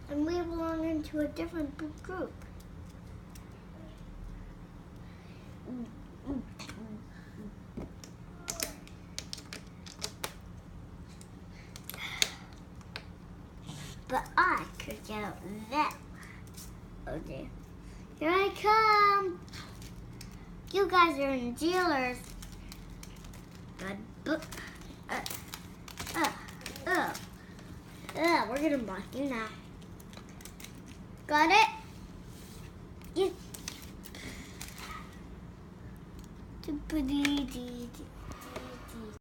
And we belong into a different group. But I could get out that. Oh dear. Here I come. You guys are in jailers. We're gonna block you now. Got it? Yeah.